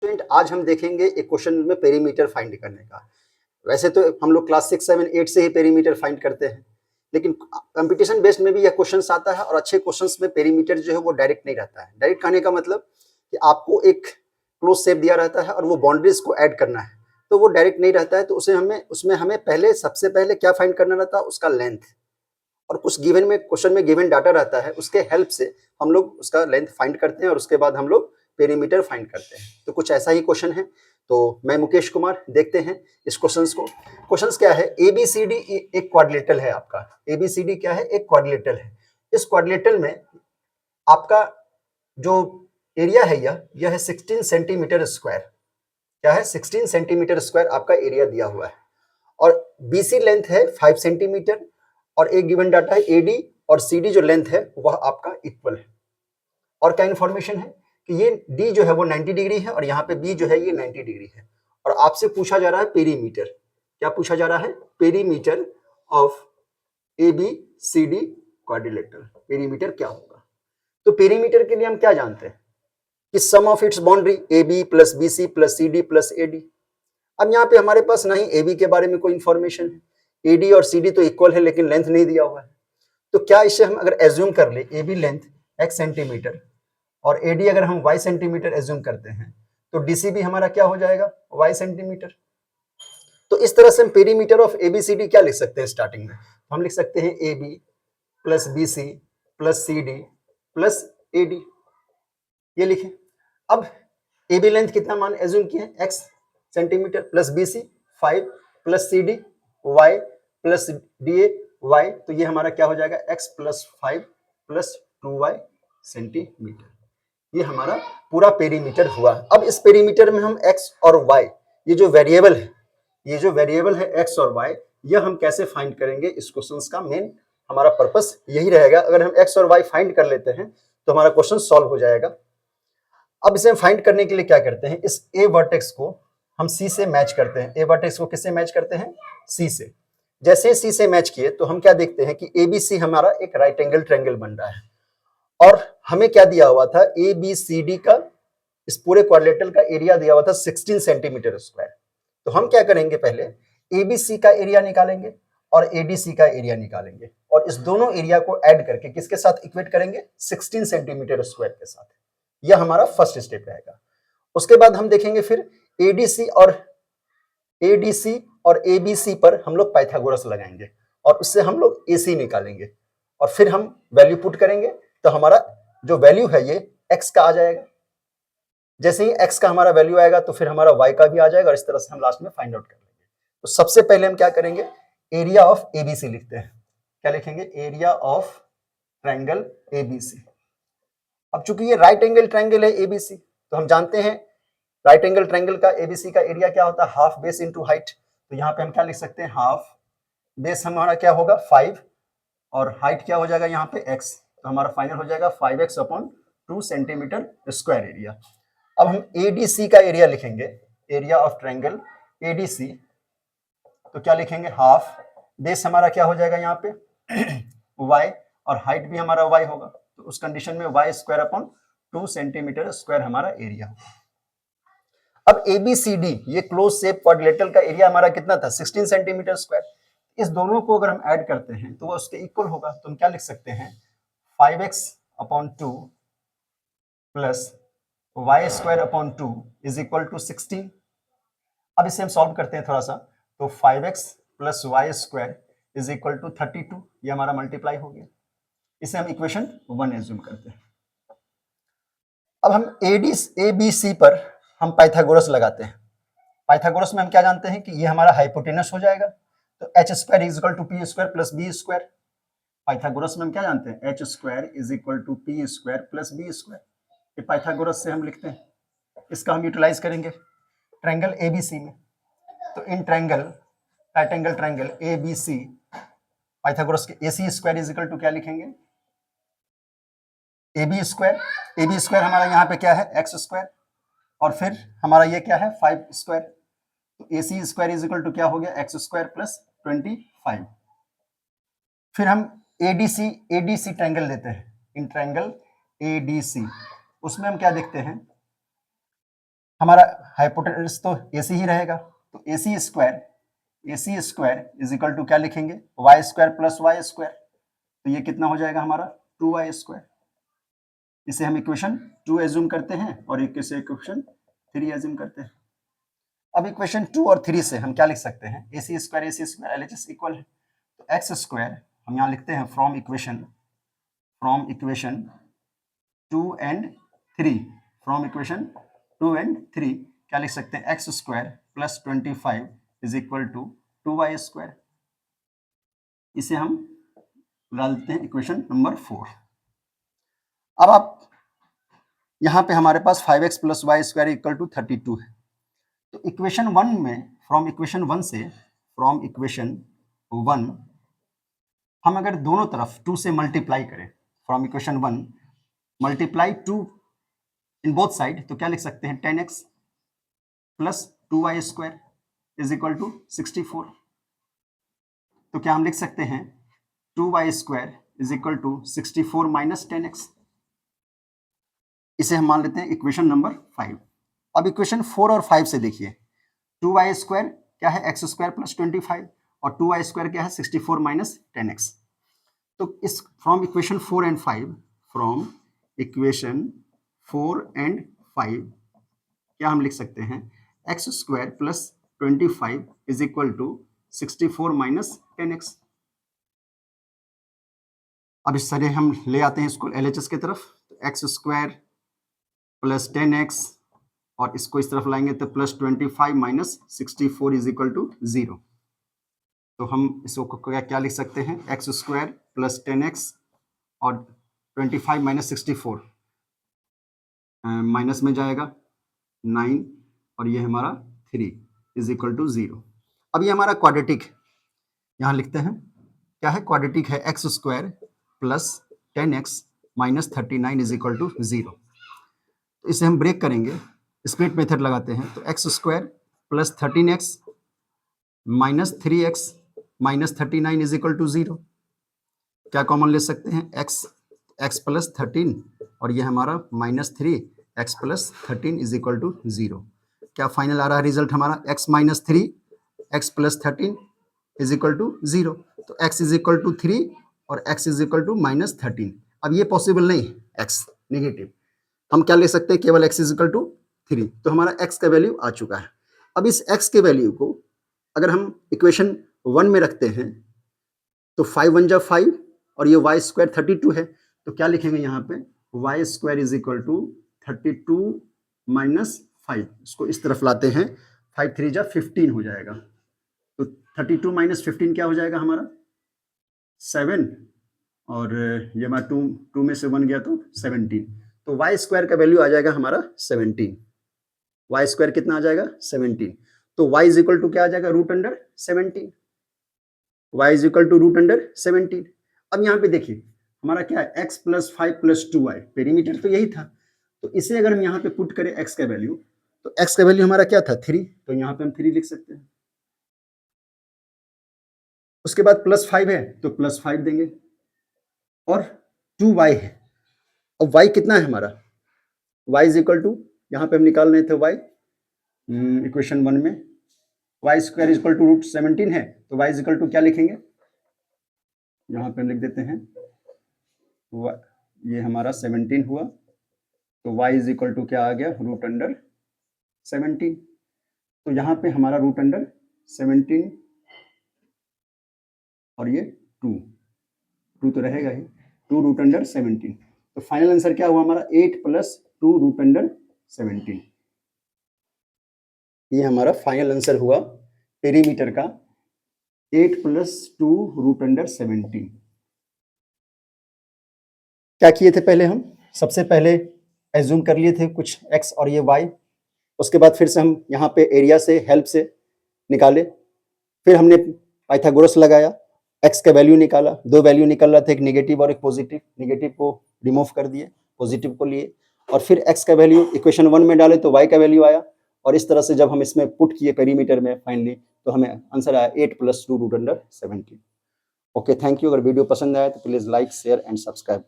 Student आज हम देखेंगे एक क्वेश्चन में पेरीमीटर फाइंड करने का। वैसे तो हम लोग क्लास 6, 7, 8 से ही पेरीमीटर फाइंड करते हैं, लेकिन कंपटीशन बेस्ड में भी यह क्वेश्चन आता है और अच्छे क्वेश्चंस में पेरीमीटर जो है वो डायरेक्ट नहीं रहता है। डायरेक्ट कहने का मतलब कि आपको एक क्लोज शेप दिया रहता है और वो बाउंड्रीज को ऐड करना है, तो वो डायरेक्ट नहीं रहता है। तो उसमें हमें सबसे पहले क्या फाइंड करना रहता है, उसका लेंथ। और कुछ गिवन में क्वेश्चन में गिवन डाटा रहता है, उसके हेल्प से हम लोग उसका लेंथ फाइंड करते हैं और उसके बाद हम लोग पेरीमीटर फाइंड करते हैं। तो कुछ ऐसा ही क्वेश्चन है। तो मैं मुकेश कुमार, देखते हैं इस क्वेश्चंस को। क्वेश्चंस क्या है, एबीसीडी एक क्वाड्रिलेटरल है आपका। एबीसीडी क्या है, एक क्वाड्रिलेटरल है। इस क्वाड्रिलेटरल में आपका जो एरिया है यह है 16 सेंटीमीटर स्क्वायर। क्या है, 16 सेंटीमीटर स्क्वायर आपका एरिया दिया हुआ है और बीसी लेंथ है 5 सेंटीमीटर और एक गिवन डाटा है एडी और सीडी जो लेंथ है वह आपका इक्वल है। और क्या इंफॉर्मेशन है कि ये डी जो है वो 90 डिग्री है और यहाँ पे बी जो है ये 90 डिग्री है। और आपसे पूछा जा रहा है पेरीमीटर। क्या पूछा जा रहा है, perimeter of A B C D quadrilateral. Perimeter क्या होगा? तो पेरीमीटर के लिए हम क्या जानते हैं कि sum of its boundary A B plus B C plus C D plus A D. अब यहाँ पे हमारे पास ना ही ए बी के बारे में कोई इंफॉर्मेशन है, ए डी और सी डी तो इक्वल है लेकिन लेंथ नहीं दिया हुआ है। तो क्या इसे हम अगर एज्यूम कर ले A B length x centimetre और एडी अगर हम y सेंटीमीटर एज्यूम करते हैं तो डीसी भी हमारा क्या हो जाएगा, y सेंटीमीटर। तो इस तरह से हम पेरीमीटर ऑफ एबीसीडी क्या लिख सकते हैं स्टार्टिंग में, हम लिख सकते हैं A B plus B C plus C D plus A D, ये लिखें। अब ए बी लेंथ कितना मान एज्यूम किए हैं, x centimetre plus B C 5 plus C D y plus D A y, तो ये हमारा क्या हो जाएगा x plus 5 plus 2y centimetre. ये हमारा पूरा पेरीमीटर हुआ। अब इस पेरीमीटर में हम x और y, ये जो वेरिएबल है x और y, यह हम कैसे फाइंड करेंगे, इस क्वेश्चन का मेन हमारा पर्पस यही रहेगा। अगर हम x और y फाइंड कर लेते हैं तो हमारा क्वेश्चन सॉल्व हो जाएगा। अब इसे फाइंड करने के लिए क्या करते हैं, इस ए वर्टेक्स को हम सी से मैच करते हैं। ए वर्टेक्स को किससे मैच करते हैं, सी से। जैसे सी से मैच किए तो हम क्या देखते हैं कि एबीसी हमारा एक राइट एंगल ट्रायंगल बन रहा है और हमें क्या दिया हुआ था, ए बी सी डी का इस पूरे क्वाड्रिलेटरल का एरिया दिया हुआ था 16 सेंटीमीटर स्क्वायर। तो हम क्या करेंगे, पहले एबीसी का एरिया निकालेंगे और एडीसी का एरिया निकालेंगे और इस दोनों एरिया को ऐड करके किसके साथ इक्वेट करेंगे, 16 सेंटीमीटर स्क्वायर के साथ। यह हमारा फर्स्ट स्टेप रहेगा। उसके बाद हम देखेंगे फिर एडीसी और एबीसी पर हम लोग पाइथागोरस लगाएंगे और उससे हम लोग एसी निकालेंगे और फिर हम वैल्यू पुट करेंगे तो हमारा जो वैल्यू है ये x का आ जाएगा। जैसे ही x का हमारा वैल्यू आएगा तो फिर हमारा y का भी आ जाएगा और इस तरह से हम लास्ट में फाइंड आउट कर लेंगे। तो सबसे पहले हम क्या करेंगे, एरिया ऑफ एबीसी लिखते हैं। क्या लिखेंगे, एरिया ऑफ ट्रायंगल एबीसी। अब चूंकि ये राइट एंगल ट्रायंगल है एबीसी, तो हम जानते हैं राइट एंगल ट्रायंगल का एबीसी का एरिया क्या होता है, हाफ बेस इंटू हाइट। तो यहाँ पे हम क्या लिख सकते हैं, हाफ बेस हमारा क्या होगा 5 और हाइट क्या हो जाएगा यहाँ पे x, तो हमारा फाइनल हो जाएगा 5x upon 2 centimetre square area. अब हम एडीसी का एरिया लिखेंगे, एरिया ऑफ ट्रायंगल एडीसी। तो क्या लिखेंगे, हाफ बेस हमारा क्या हो जाएगा यहाँ पे y और हाइट भी हमारा y होगा, तो उस कंडीशन में y square upon 2 centimetre square हमारा एरिया होगा। अब एबीसीडी ये क्लोज शेप क्वाड्रिलेटरल का एरिया हमारा कितना था, 16 सेंटीमीटर स्क्वायर। इस दोनों को अगर हम ऐड करते हैं तो वो उसके इक्वल होगा। तो हम क्या लिख सकते हैं, 5x upon 2 plus Y square upon 2 is equal to 16। अब इसे हम सॉल्व करते हैं थोड़ा सा, तो 5x plus Y square is equal to 32, ये हमारा मल्टीप्लाई हो गया। इसे हम इक्वेशन 1 एज्यूम करते हैं। अब हम एबीसी पर हम पाइथागोरस लगाते हैं। पाइथागोरस में हम क्या जानते हैं कि ये हमारा हाइपोटेनस हो जाएगा, तो H square is equal to P square plus B square. Pythagoras में हम क्या जानते हैं, H square is equal to P square plus B square. ये पाइथागोरस से हम लिखते हैं, इसका हम यूटिलाइज करेंगे ट्रायंगल एबीसी में। तो in triangle right angle triangle ABC Pythagoras के AC square is equal to क्या लिखेंगे, एबी स्क्वायर हमारा यहाँ पे क्या है एक्स स्क्वायर और फिर हमारा ये क्या है 5 स्क्वायर। तो A C square is equal to क्या हो गया, एक्स स्क्वायर प्लस 25। फिर हम एडीसी ट्रायंगल लेते हैं, इन ट्रायंगल एडीसी, उसमें हम क्या देखते हैं, हमारा हाइपोटेनस तो AC ही रहेगा, तो AC square is equal to क्या लिखेंगे, Y square plus Y square, तो ये कितना हो जाएगा हमारा 2y स्क्वायर। इसे हम इक्वेशन 2 एज्यूम करते हैं और इसे इक्वेशन 3 एज्यूम करते हैं। अब इक्वेशन 2 और 3 से हम क्या लिख सकते हैं, AC स्क्वायर LHS इक्वल है, तो x स्क्वायर हम यहाँ लिखते हैं from equation 2 and 3, from equation 2 and 3 क्या लिख सकते हैं, x square plus 25 is equal to 2y square. इसे हम डालते हैं इक्वेशन नंबर 4। अब आप यहाँ पे हमारे पास 5x plus Y square equal to 32 है, तो इक्वेशन 1 में फ्रॉम इक्वेशन 1 हम अगर दोनों तरफ 2 से मल्टीप्लाई करें, from equation 1 multiply 2 in both side, तो क्या लिख सकते हैं 10x plus 2y square is equal to 64। तो क्या हम लिख सकते हैं 2y square is equal to 64 minus 10x। इसे हम मान लेते हैं इक्वेशन नंबर 5। अब इक्वेशन 4 और 5 से देखिए, 2y स्क्वायर क्या है, x स्क्वायर प्लस 25 और 2y स्क्वायर क्या है 64 माइनस 10x। तो इस फ्रॉम इक्वेशन 4 एंड 5 क्या हम लिख सकते हैं, x square plus 25 is equal to 64 minus 10x। अब इस तरह हम ले आते हैं इसको LHS की तरफ, तो x स्क्वायर प्लस 10x और इसको इस तरफ लाएंगे तो plus 25 minus 64 is equal to 0। तो हम इसको क्या लिख सकते हैं, x स्क्वायर प्लस 10x और 25 माइनस 64 माइनस में जाएगा 9 और ये हमारा 3 इज इक्वल टू 0। अब ये हमारा क्वाड्रेटिक यहाँ लिखते हैं, क्या है क्वाड्रेटिक है, x square plus 10x minus 39 is equal to 0। तो इसे हम ब्रेक करेंगे, स्प्लिट मेथड लगाते हैं, तो x square plus 13x minus 3x minus 39 is equal to 0। क्या कॉमन ले सकते हैं, x प्लस 13 और ये हमारा minus 3x plus 13 is equal to 0। क्या फाइनल आ रहा है रिजल्ट हमारा, x minus 3 x plus 13 is equal to 0। तो x इज इक्वल टू 3 और x is equal to minus 13। अब ये पॉसिबल नहीं, x नेगेटिव, हम क्या ले सकते हैं, केवल x इज इक्वल टू 3। तो हमारा x का वैल्यू आ चुका है। अब इस x के वैल्यू को अगर हम इक्वेशन 1 में रखते हैं तो 5 1 जा 5 और ये y स्क्वायर 32 है, तो क्या लिखेंगे यहाँ पे, y square is equal to 32 minus 5। इसको इस तरफ लाते हैं, 5 3 जा 15 हो जाएगा, तो 32 माइनस 15 क्या हो जाएगा हमारा 7 और ये हमारा 2 में से 1 गया तो 17। तो y स्क्वायर का वैल्यू आ जाएगा हमारा 17। y स्क्वायर कितना आ जाएगा 17। तो y इज इक्वल टू क्या आ जाएगा, root under 17। y is equal to root under 17। अब यहाँ पे देखिए हमारा क्या है, x plus 5 plus 2y, perimeter तो यही था, तो इसे अगर हम यहाँ पे पुट करें x का वैल्यू, तो x का वैल्यू हमारा क्या था 3, तो यहाँ पे हम 3 लिख सकते हैं। उसके बाद प्लस 5 है तो प्लस 5 देंगे और 2y है। अब y कितना है हमारा, y इज इक्वल टू, यहाँ पे हम निकाल रहे थे y इक्वेशन 1 में, y square is equal to root 17 है, तो y इज इक्वल टू क्या लिखेंगे, यहाँ पे हम लिख देते हैं ये हमारा 17 हुआ, तो y इज इक्वल टू क्या आ गया, रूट अंडर 17। तो यहाँ पे हमारा रूट अंडर 17 और ये 2 तो रहेगा ही, 2 रूट अंडर 17। तो फाइनल आंसर क्या हुआ हमारा 8 प्लस 2 रूट अंडर 17। ये हमारा फाइनल आंसर हुआ पेरीमीटर का 8 प्लस 2 रूट अंडर 17। क्या किए थे पहले, हम सबसे पहले एज्यूम कर लिए थे कुछ x और ये y, उसके बाद फिर से हम यहाँ पे एरिया से हेल्प से निकाले, फिर हमने पाइथागोरस लगाया, x का वैल्यू निकाला, 2 वैल्यू निकल रहा था, एक नेगेटिव और एक पॉजिटिव, नेगेटिव को रिमूव कर दिए, पॉजिटिव को लिए, और फिर x का वैल्यू इक्वेशन 1 में डाले तो y का वैल्यू आया, और इस तरह से जब हम इसमें पुट किए पेरीमीटर में फाइनली, तो हमें आंसर आया 8 plus 2 root under 17। Okay, thank you. अगर वीडियो पसंद आया तो please like share and subscribe.